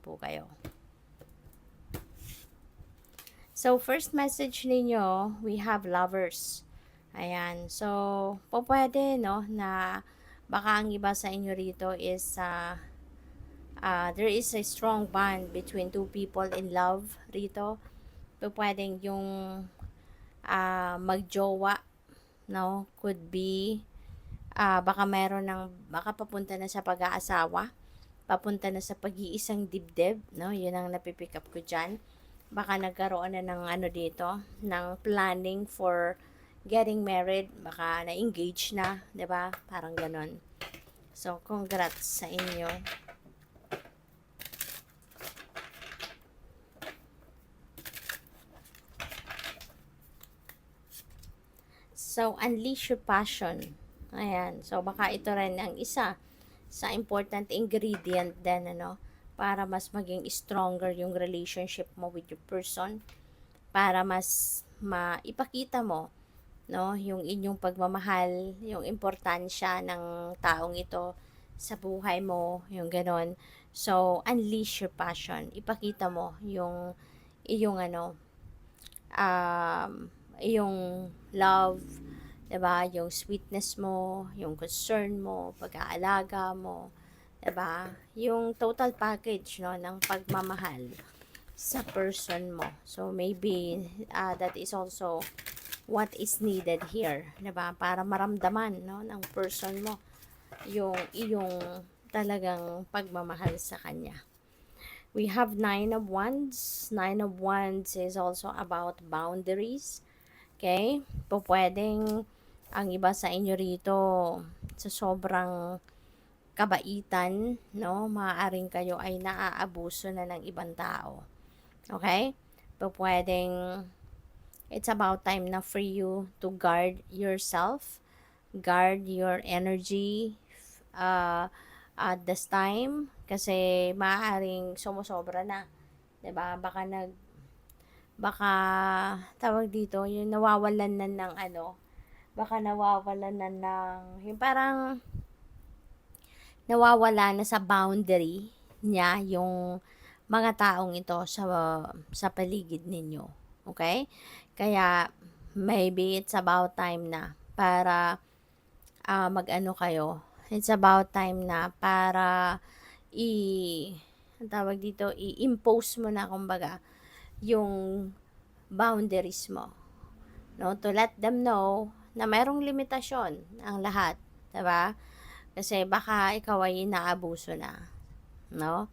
po kayo. So, first message ninyo, we have lovers. Ayan. So, pwede, no, na baka ang iba sa inyo rito is, there is a strong bond between two people in love rito. Pwedeng yung magjowa, no, could be, baka papunta na sa pag-aasawa, papunta na sa pag-iisang dibdib, no, yun ang napipick up ko dyan. Baka nagkaroon na ng dito, ng planning for getting married, baka na-engage na, 'di ba? Parang ganon. So, congrats sa inyo. So, unleash your passion. Ayan. So, baka ito rin ang isa sa important ingredient din, para mas maging stronger yung relationship mo with your person, para mas maipakita mo, no, yung inyong pagmamahal, yung importansya ng taong ito sa buhay mo, yung ganon. So, unleash your passion. Ipakita mo yung iyong yung love, 'di ba? Yung sweetness mo, yung concern mo, pag-aalaga mo, 'di ba? Yung total package, no, ng pagmamahal sa person mo. So maybe that is also what is needed here, 'di ba? Para maramdaman, no, ng person mo yung iyong talagang pagmamahal sa kanya. We have 9 of Wands. 9 of Wands is also about boundaries. Okay? Pwedeng ang iba sa inyo rito sa sobrang kabaitan, no, maaaring kayo ay naaabuso na ng ibang tao. Okay? Pwedeng it's about time na for you to guard yourself, guard your energy at this time, kasi maaaring sumusobra na, 'di ba? Baka tawag dito, yung nawawalan na ng baka nawawalan na ng yung parang nawawala na sa boundary niya yung mga taong ito sa paligid ninyo. Okay? Kaya maybe it's about time na para kayo. It's about time na para tawag dito, i-impose mo na kumbaga yung boundaries mo. No, to let them know na mayroong limitasyon ang lahat, 'di ba? Kasi baka ikaw ay inaabuso na, no?